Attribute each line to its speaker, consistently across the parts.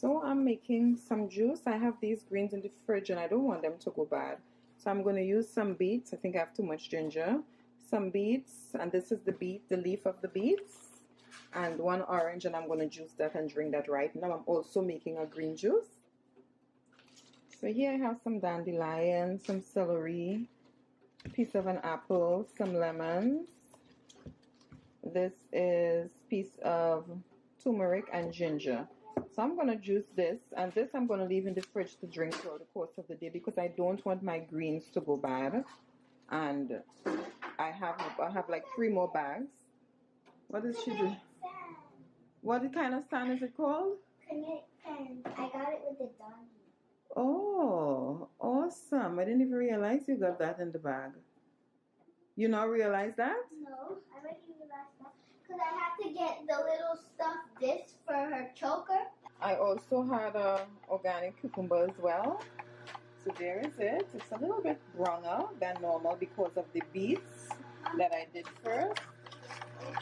Speaker 1: So I'm making some juice. I have these greens in the fridge and I don't want them to go bad. So I'm going to use some beets. I think I have too much ginger. Some beets, and this is the beet, the leaf of the beets. And one orange, and I'm going to juice that and drink that right now. I'm also making a green juice. So here I have some dandelion, some celery, a piece of an apple, some lemons. This is a piece of turmeric and ginger. So I'm going to juice this, and this I'm going to leave in the fridge to drink throughout the course of the day because I don't want my greens to go bad. And I have like 3 more bags. What is she doing? What kind of stand is it called?
Speaker 2: I got it with the doggy.
Speaker 1: Oh, awesome. I didn't even realize you got that in the bag. You not realize that?
Speaker 2: No, I already realized that. Because I have to get the little stuffed disc for her choker.
Speaker 1: I also had organic cucumber as well. So there is it. It's a little bit browner than normal because of the beets that I did first. And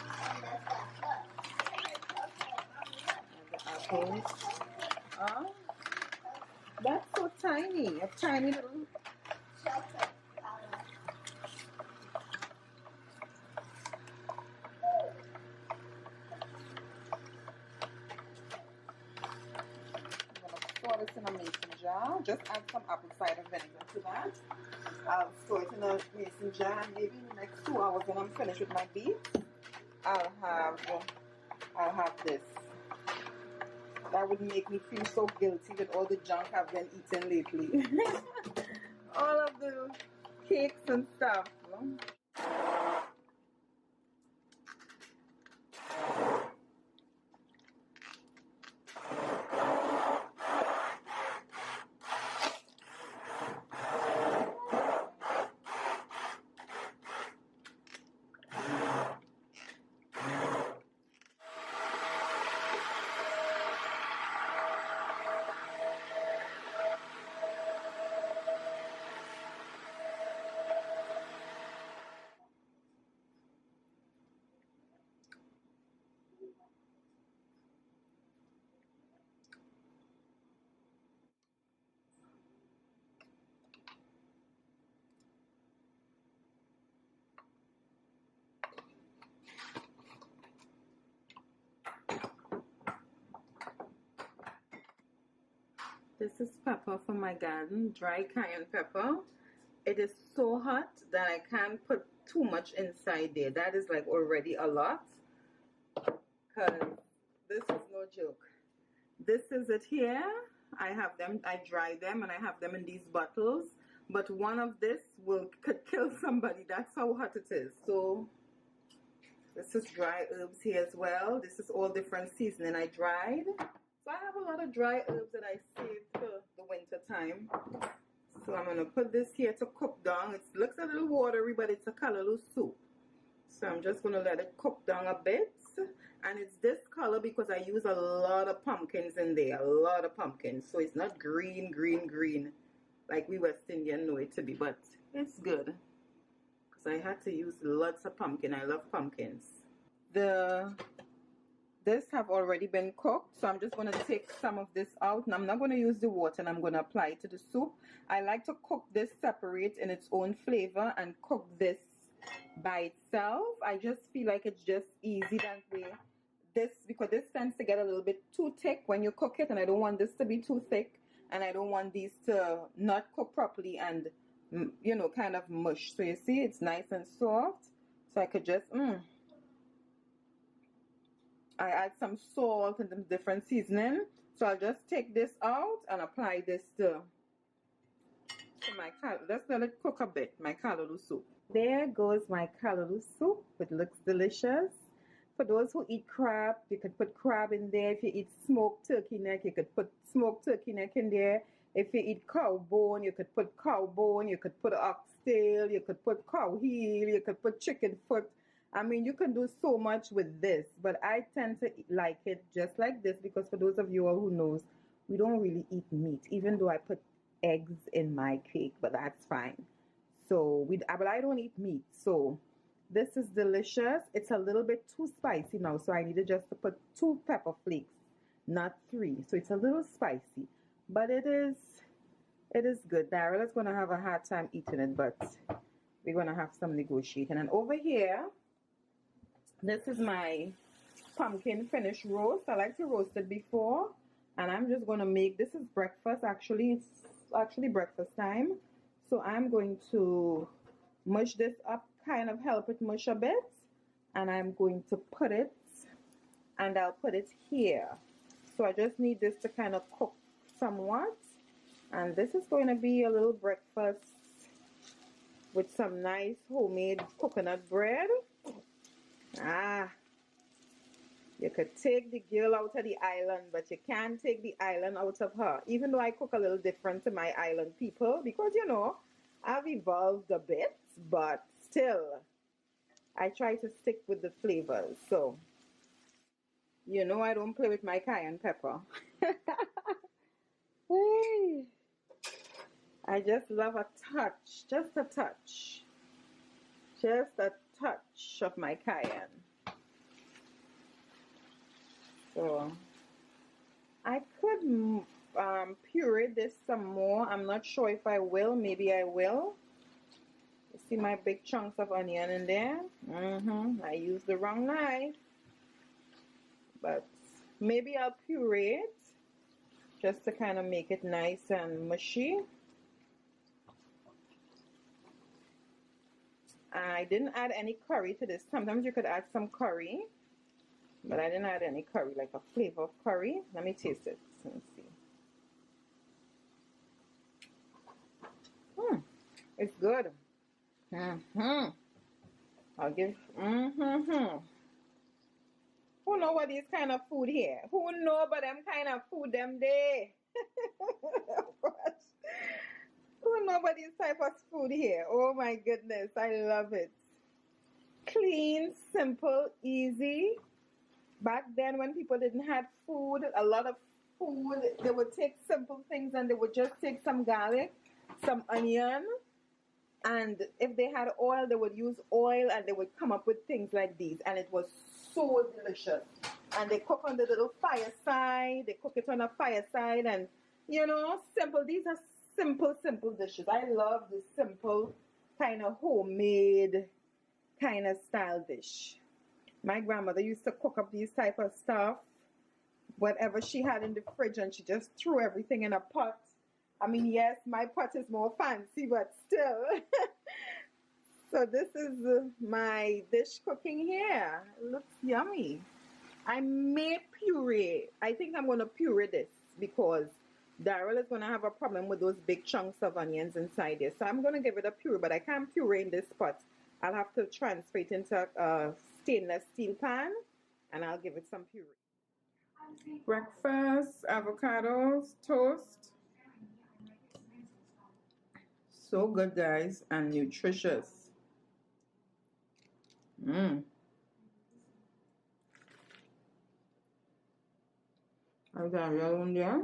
Speaker 1: the apples. That's so tiny. A tiny little... Store this in a mason jar. Just add some apple cider vinegar to that. I'll store it in a mason jar, and maybe in the next 2 hours when I'm finished with my beets, I'll have this. That would make me feel so guilty with all the junk I've been eating lately. All of the cakes and stuff. This is pepper from my garden, dry cayenne pepper. It is so hot that I can't put too much inside there. That is like already a lot. Because this is no joke. This is it here. I have them, I dry them, and I have them in these bottles. But one of this could kill somebody. That's how hot it is. So this is dry herbs here as well. This is all different seasoning I dried. So I have a lot of dry herbs that I saved for the winter time. So I'm going to put this here to cook down. It looks a little watery, but it's a callaloo soup. So I'm just going to let it cook down a bit. And it's this color because I use a lot of pumpkins in there. A lot of pumpkins. So it's not green, green, green like we West Indian know it to be. But it's good. Because I had to use lots of pumpkin. I love pumpkins. This have already been cooked, so I'm just going to take some of this out, and I'm not going to use the water, and I'm going to apply it to the soup. I like to cook this separate in its own flavor and cook this by itself. I just feel like it's just easy that way. Because this tends to get a little bit too thick when you cook it, and I don't want this to be too thick, and I don't want these to not cook properly and, you know, kind of mush. So you see, it's nice and soft, so I could just, I add some salt and some different seasoning. So I'll just take this out and apply this to my callaloo. Let's let it cook a bit, my callaloo soup. There goes my callaloo soup. It looks delicious. For those who eat crab, you could put crab in there. If you eat smoked turkey neck, you could put smoked turkey neck in there. If you eat cow bone, you could put cow bone. You could put oxtail. You could put cow heel. You could put chicken foot. I mean, you can do so much with this, but I tend to like it just like this because for those of you all who knows, we don't really eat meat, even though I put eggs in my cake, but that's fine. So, but I don't eat meat, so this is delicious. It's a little bit too spicy now, so I needed just to put 2 pepper flakes not 3. So it's a little spicy, but it is good. Daryl is gonna have a hard time eating it, but we're gonna have some negotiating. And over here, this is my pumpkin finish roast. I like to roast it before, and I'm just gonna make, this is breakfast. Actually, it's actually breakfast time. So I'm going to mush this up, kind of help it mush a bit, and I'm going to put it, and I'll put it here. So I just need this to kind of cook somewhat, and this is going to be a little breakfast with some nice homemade coconut bread. You could take the girl out of the island, but you can't take the island out of her. Even though I cook a little different to my island people, because you know, I've evolved a bit, but still, I try to stick with the flavors. So, you know, I don't play with my cayenne pepper. Hey, I just love a touch, just a touch of my cayenne. So I could puree this some more. I'm not sure if I will. Maybe I will. You see my big chunks of onion in there? I used the wrong knife. But maybe I'll puree it just to kind of make it nice and mushy. I didn't add any curry to this. Sometimes you could add some curry, but I didn't add any curry, like a flavor of curry. Let me taste it. Let me see. It's good. I'll give. Who know what is kind of food here? Who know about them kind of food them there? Who know about this type of food here? Oh my goodness, I love it. Clean, simple, easy. Back then when people didn't have food, a lot of food, they would take simple things and they would just take some garlic, some onion, and if they had oil, they would use oil and they would come up with things like these, and it was so delicious. And they cook on the little fireside, they cook it on a fireside, and you know, simple. These are simple dishes. I love the simple kind of homemade kind of style dish. My grandmother used to cook up these type of stuff, whatever she had in the fridge, and she just threw everything in a pot. I mean, yes, my pot is more fancy, but still. So this is my dish cooking here. It looks yummy. I may puree. I think I'm going to puree this because Daryl is going to have a problem with those big chunks of onions inside there. So I'm going to give it a puree, but I can't puree in this pot. I'll have to transfer it into a stainless steel pan, and I'll give it some puree. Breakfast, avocados, toast. So good, guys, and nutritious. I've got a real one there.